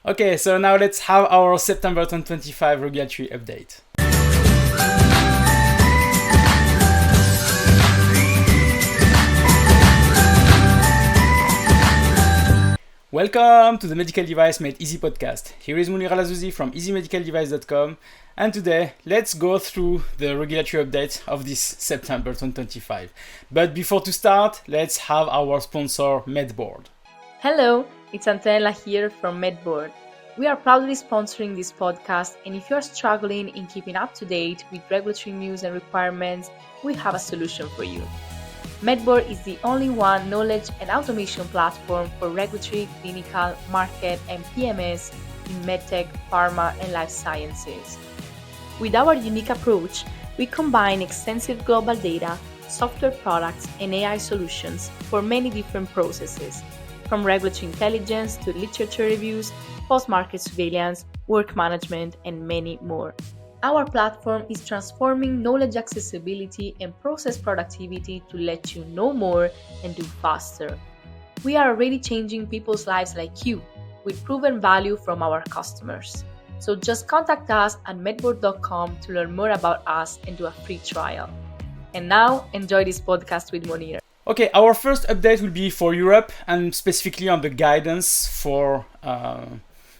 Okay, so now let's have our September 2025 regulatory update. Welcome to the Medical Device Made Easy podcast. Here is Munir Al-Azouzi from easymedicaldevice.com, and today let's go through the regulatory update of this September 2025. But before to start, let's have our sponsor Medboard. Hello, it's Antonella here from Medboard. We are proudly sponsoring this podcast, and if you are struggling in keeping up to date with regulatory news and requirements, we have a solution for you. Medboard is the only one knowledge and automation platform for regulatory, clinical, market, and PMS in medtech, pharma, and life sciences. With our unique approach, we combine extensive global data, software products, and AI solutions for many different processes, from regulatory intelligence to literature reviews, post-market surveillance, work management, and many more. Our platform is transforming knowledge accessibility and process productivity to let you know more and do faster. We are already changing people's lives like you, with proven value from our customers. So just contact us at medboard.com to learn more about us and do a free trial. And now, enjoy this podcast with Monir. Okay, our first update will be for Europe and specifically on the guidance for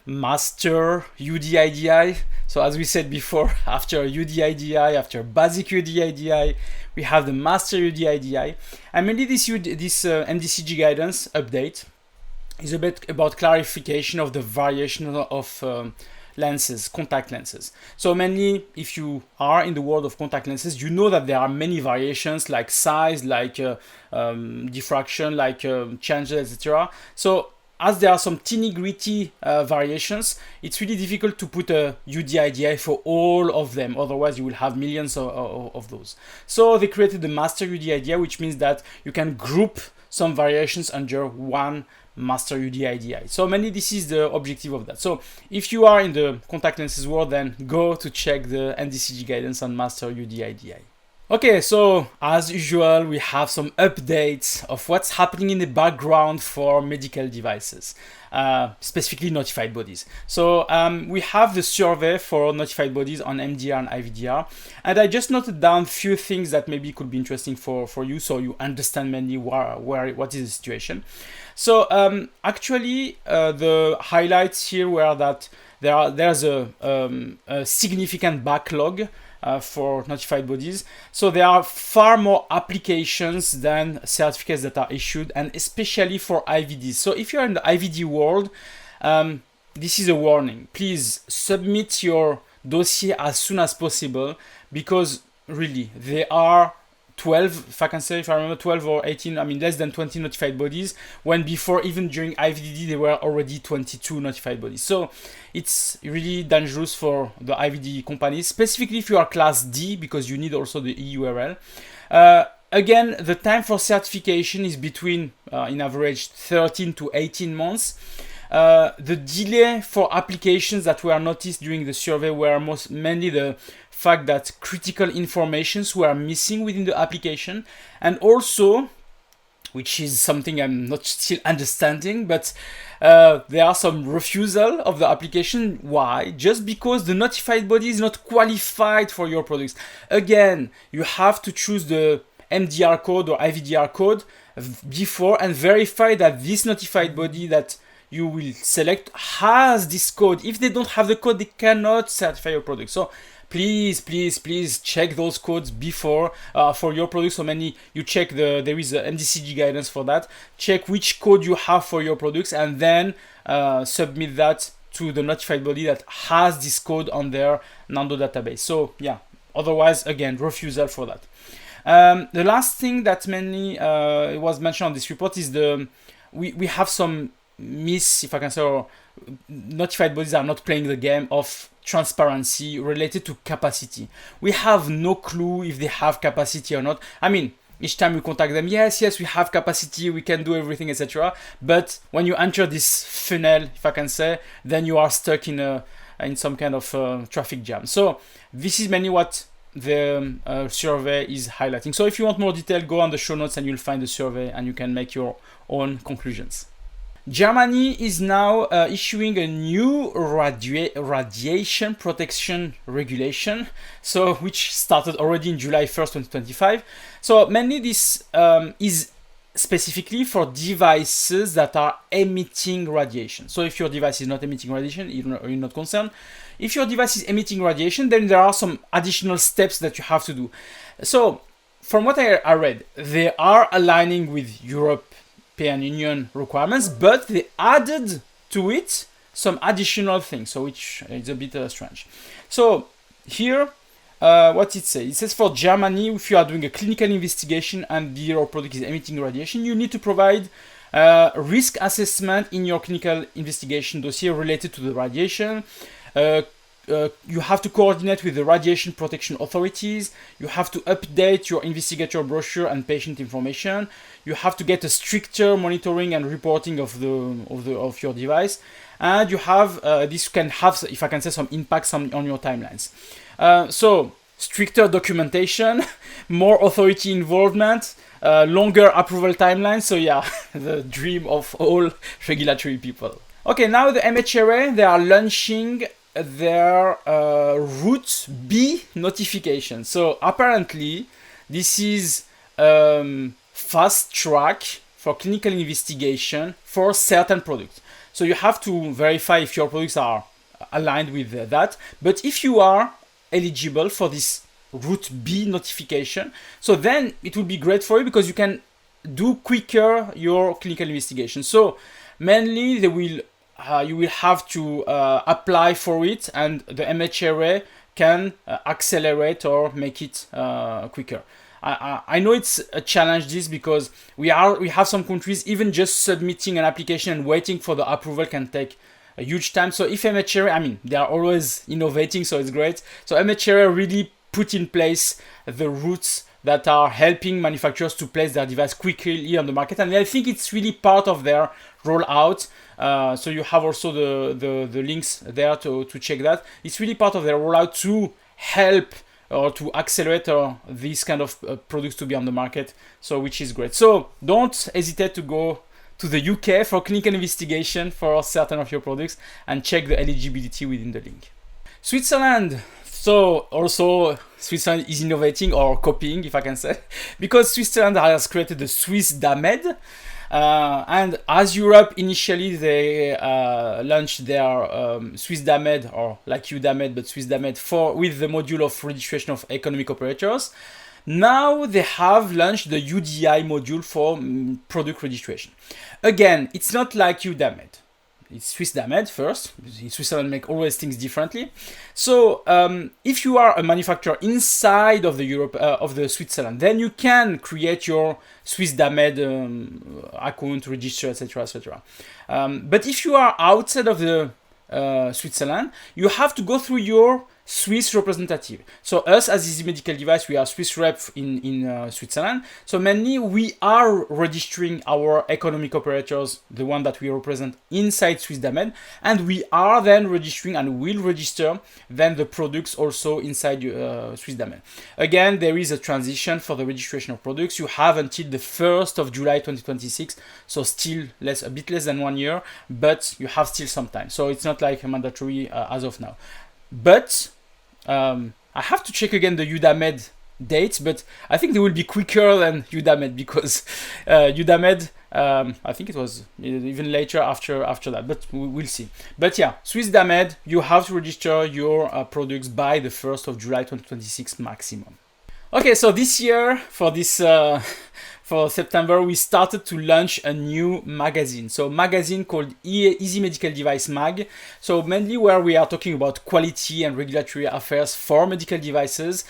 Master UDIDI. So as we said before, after UDIDI, after basic UDIDI, we have the Master UDIDI. And mainly this MDCG guidance update is a bit about clarification of the variation of lenses, contact lenses. So mainly, if you are in the world of contact lenses, you know that there are many variations like size, like diffraction, like changes, etc. So as there are some teeny gritty variations, it's really difficult to put a UDIDI for all of them. Otherwise, you will have millions of those. So they created the master UDIDI, which means that you can group some variations under one master UDIDI. So mainly this is the objective of that. So if you are in the contact lenses world, then go to check the NDCG guidance on master UDIDI. Okay, so as usual, we have some updates of what's happening in the background for medical devices, specifically notified bodies. So we have the survey for notified bodies on MDR and IVDR, and I just noted down a few things that maybe could be interesting for you, so you understand mainly what is the situation. So actually, the highlights here were that there's a significant backlog for notified bodies. So there are far more applications than certificates that are issued, and especially for IVDs. So if you're in the IVD world, this is a warning. Please submit your dossier as soon as possible, because really there are 12, if I can say, if I remember, 12 or 18, less than 20 notified bodies, when before, even during IVD, there were already 22 notified bodies. So it's really dangerous for the IVD companies, specifically if you are class D, because you need also the EURL. Again, the time for certification is between, in average, 13 to 18 months. The delay for applications that were noticed during the survey were mainly the fact that critical informations were missing within the application, and also, which is something I'm not still understanding, but there are some refusal of the application. Why? Just because the notified body is not qualified for your products. Again, you have to choose the MDR code or IVDR code before and verify that this notified body that you will select has this code. If they don't have the code, they cannot certify your product. So please check those codes before for your product. So many, you check there is a MDCG guidance for that. Check which code you have for your products, and then submit that to the notified body that has this code on their Nando database. So yeah, otherwise, again, refusal for that. The last thing that mainly was mentioned on this report is we have some if I can say, or notified bodies are not playing the game of transparency related to capacity. We have no clue if they have capacity or not. Each time we contact them, yes, we have capacity, we can do everything, etc. But when you enter this funnel, if I can say, then you are stuck in some kind of traffic jam. So this is mainly what the survey is highlighting. So if you want more detail, go on the show notes and you'll find the survey and you can make your own conclusions. Germany is now issuing a new radiation protection regulation, so which started already in July 1st, 2025. So mainly this is specifically for devices that are emitting radiation. So if your device is not emitting radiation, you're not concerned. If your device is emitting radiation, then there are some additional steps that you have to do. So from what I read, they are aligning with European Union requirements, but they added to it some additional things, so which is a bit strange. So here, what it says? It says for Germany, if you are doing a clinical investigation and your product is emitting radiation, you need to provide risk assessment in your clinical investigation dossier related to the radiation. You have to coordinate with the radiation protection authorities. You have to update your investigator brochure and patient information. You have to get a stricter monitoring and reporting of your device, and you have this can have, if I can say, some impacts on your timelines. So stricter documentation, more authority involvement, longer approval timelines. So yeah, the dream of all regulatory people. Okay, now the MHRA, they are launching their Route B notification. So apparently this is fast track for clinical investigation for certain products. So you have to verify if your products are aligned with that. But if you are eligible for this Route B notification, so then it will be great for you because you can do quicker your clinical investigation. So mainly you will have to apply for it, and the MHRA can accelerate or make it quicker. I know it's a challenge, this, because we have some countries, even just submitting an application and waiting for the approval can take a huge time. So if MHRA, I mean, they are always innovating, so it's great. So MHRA really put in place the routes that are helping manufacturers to place their device quickly on the market, and I think it's really part of their rollout. So you have also the links there to check that. It's really part of their rollout to help or to accelerate these kind of products to be on the market, so which is great. So don't hesitate to go to the UK for clinical investigation for certain of your products and check the eligibility within the link. Switzerland. So also Switzerland is innovating, or copying, if I can say, because Switzerland has created the Swissdamed. And as Europe, initially they launched their Swissdamed, or like Udamed, but Swissdamed with the module of registration of economic operators. Now they have launched the UDI module for product registration. Again, it's not like Udamed. It's Swissdamed first. In Switzerland, make always things differently. So if you are a manufacturer inside of the Switzerland, then you can create your Swissdamed account, register, etc., etc. But if you are outside of the Switzerland, you have to go through your Swiss representative. So us as Easy Medical Device, we are Swiss rep in Switzerland. So mainly we are registering our economic operators, the one that we represent inside Swissdamed, and we are then registering and will register then the products also inside Swissdamed. Again, there is a transition for the registration of products. You have until the 1st of July 2026, so still a bit less than 1 year, but you have still some time. So it's not like mandatory as of now. But I have to check again the Udamed dates, but I think they will be quicker than Udamed, because Udamed, I think it was even later after that, but we'll see. But yeah, Swissdamed, you have to register your products by the 1st of July 2026 maximum. Okay, so this year, for September, we started to launch a new magazine. So magazine called Easy Medical Device Mag. So mainly where we are talking about quality and regulatory affairs for medical devices.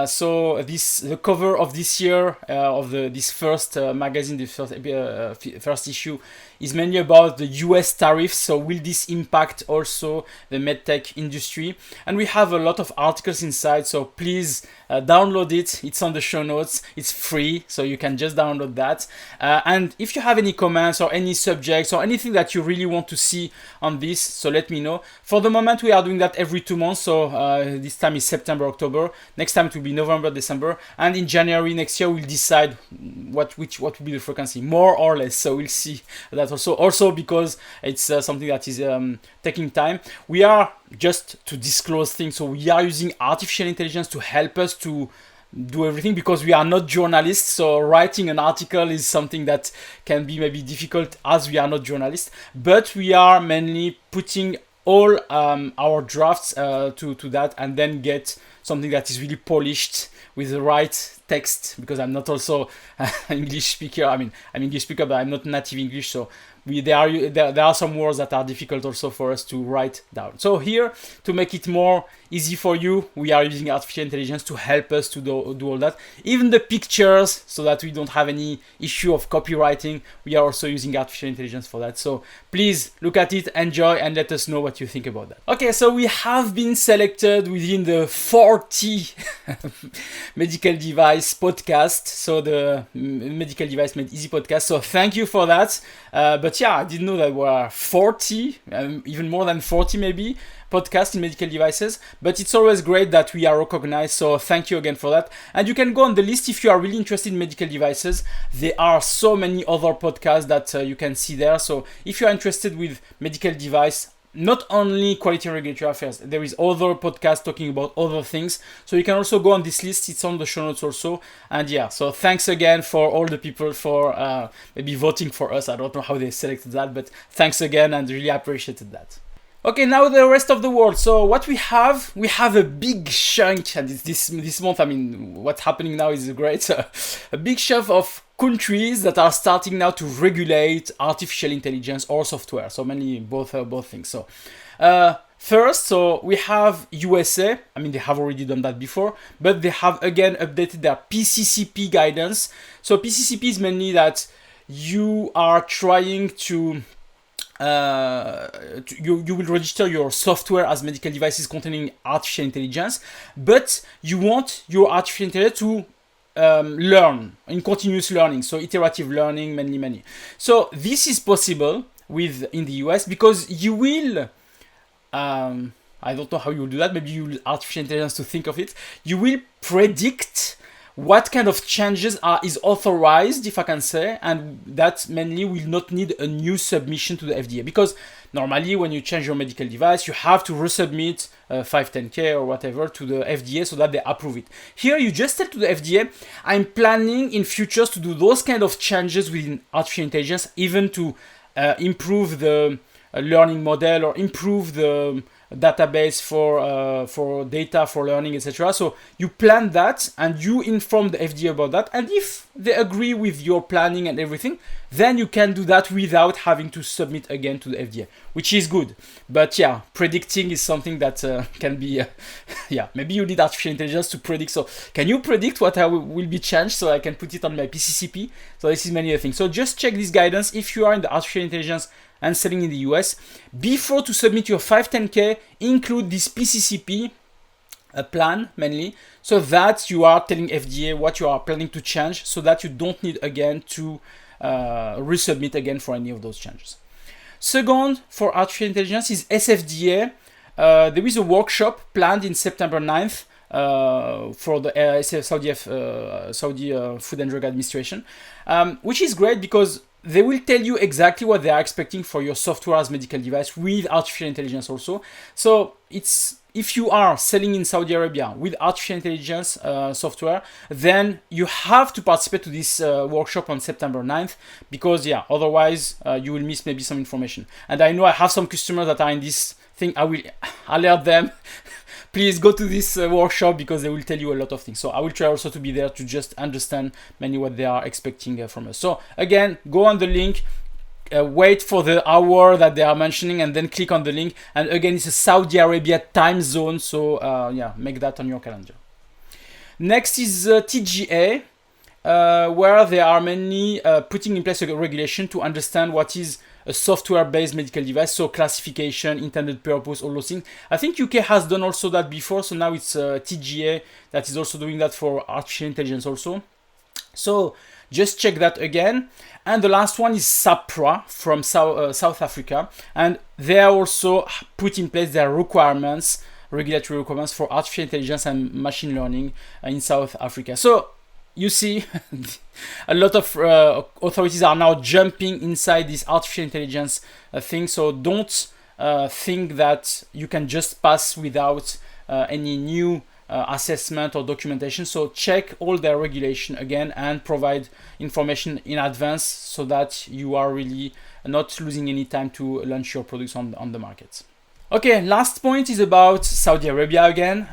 So the cover of this year of this first magazine, the first issue, is mainly about the US tariffs. So will this impact also the medtech industry? And we have a lot of articles inside. So please download it. It's on the show notes. It's free, so you can just download that. And if you have any comments or any subjects or anything that you really want to see on this, so let me know. For the moment, we are doing that every 2 months. So this time is September, October. Next time it will be November, December. And in January next year, we'll decide what will be the frequency, more or less. So we'll see that that also because it's something that is taking time. We are, just to disclose things, so we are using artificial intelligence to help us to do everything, because we are not journalists, so writing an article is something that can be maybe difficult as we are not journalists, but we are mainly putting all our drafts to that, and then get something that is really polished with the right text, because I'm not also an English speaker. I mean, I'm English speaker, but I'm not native English, so there are some words that are difficult also for us to write down. So here, to make it more easy for you, we are using artificial intelligence to help us to do all that. Even the pictures, so that we don't have any issue of copywriting, we are also using artificial intelligence for that. So please look at it, enjoy, and let us know what you think about that. Okay, so we have been selected within the 40 medical device podcast, so the medical device made easy podcast. So thank you for that. But yeah, I didn't know that there were 40, even more than 40 maybe, podcasts in medical devices. But it's always great that we are recognized. So thank you again for that. And you can go on the list if you are really interested in medical devices. There are so many other podcasts that you can see there. So if you are interested with medical device, not only quality and regulatory affairs, there is other podcasts talking about other things. So you can also go on this list. It's on the show notes also. And yeah, so thanks again for all the people for maybe voting for us. I don't know how they selected that, but thanks again, and really appreciated that. Okay, now the rest of the world. So what we have a big chunk, and this month, I mean, what's happening now is great. A big chunk of countries that are starting now to regulate artificial intelligence or software. So mainly both things. So first, so we have USA. I mean, they have already done that before, but they have again updated their PCCP guidance. So PCCP is mainly that you are trying to you will register your software as medical devices containing artificial intelligence, but you want your artificial intelligence to learn in continuous learning, so iterative learning, many. So this is possible in the US, because you will I don't know how you will do that. Maybe you will artificial intelligence to think of it. You will predict what kind of changes is authorized, if I can say, and that mainly will not need a new submission to the FDA, because normally when you change your medical device, you have to resubmit 510K or whatever to the FDA so that they approve it. Here you just tell to the FDA, I'm planning in futures to do those kind of changes within artificial intelligence, even to improve the learning model or improve the database for data for learning, etc. So you plan that and you inform the FDA about that, and if they agree with your planning and everything, then you can do that without having to submit again to the FDA, which is good. But yeah, predicting is something that can be maybe you need artificial intelligence to predict. So can you predict what will be changed so I can put it on my PCCP? So this is many other things. So just check this guidance if you are in the artificial intelligence and selling in the US. Before to submit your 510K, include this PCCP plan mainly, so that you are telling FDA what you are planning to change, so that you don't need again to resubmit again for any of those changes. Second, for artificial intelligence is SFDA. There is a workshop planned in September 9th for the Saudi Food and Drug Administration, which is great because they will tell you exactly what they are expecting for your software as medical device with artificial intelligence also. So if you are selling in Saudi Arabia with artificial intelligence software, then you have to participate to this workshop on September 9th, because otherwise you will miss maybe some information. And I know I have some customers that are in this thing. I will alert them. Please go to this workshop, because they will tell you a lot of things. So I will try also to be there to just understand mainly what they are expecting from us. So again, go on the link, wait for the hour that they are mentioning, and then click on the link. And again, it's a Saudi Arabia time zone. So make that on your calendar. Next is TGA, where they are mainly putting in place a regulation to understand what is a software-based medical device, so classification, intended purpose, all those things. I think UK has done also that before, so now it's TGA that is also doing that for artificial intelligence also. So just check that again. And the last one is SAPRA from South Africa, and they are also put in place their regulatory requirements for artificial intelligence and machine learning in South Africa. So you see, a lot of authorities are now jumping inside this artificial intelligence thing. So don't think that you can just pass without any new assessment or documentation. So check all their regulation again and provide information in advance so that you are really not losing any time to launch your products on the market. Okay, last point is about Saudi Arabia again.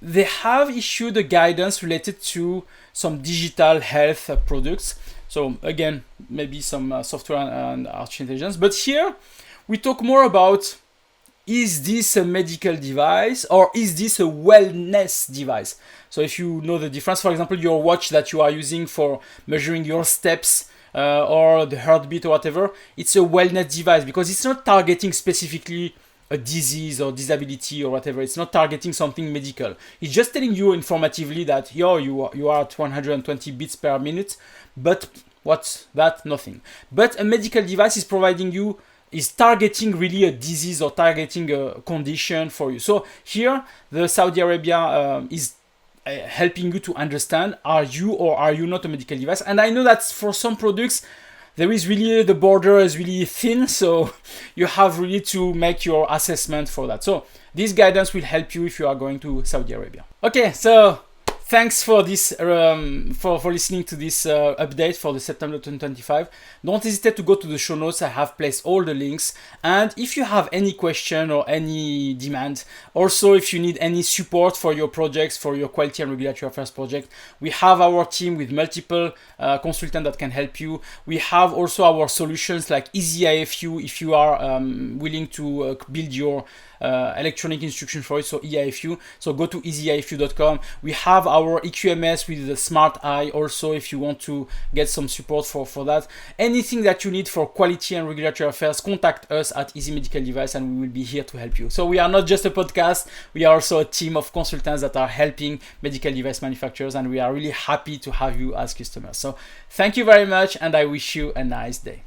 They have issued a guidance related to some digital health products. So again, maybe some software and artificial intelligence. But here we talk more about, is this a medical device or is this a wellness device? So if you know the difference, for example, your watch that you are using for measuring your steps or the heartbeat or whatever, it's a wellness device because it's not targeting specifically a disease or disability or whatever. It's not targeting something medical. It's just telling you informatively that you are at 120 beats per minute, but what's that? Nothing. But a medical device is targeting really a disease or targeting a condition for you. So here the Saudi Arabia is helping you to understand, are you or are you not a medical device? And I know that for some products there is really, the border is really thin, so you have really to make your assessment for that. So this guidance will help you if you are going to Saudi Arabia. Okay, so thanks for this for listening to this update for the September 2025. Don't hesitate to go to the show notes. I have placed all the links. And if you have any question or any demand, also if you need any support for your projects, for your quality and regulatory affairs project, we have our team with multiple consultants that can help you. We have also our solutions like Easy IFU if you are willing to build your electronic instruction for it, so EIFU. So go to easyifu.com. We have our EQMS with the Smart Eye also if you want to get some support for that. Anything that you need for quality and regulatory affairs, contact us at Easy Medical Device and we will be here to help you. So we are not just a podcast, we are also a team of consultants that are helping medical device manufacturers, and we are really happy to have you as customers. So thank you very much and I wish you a nice day.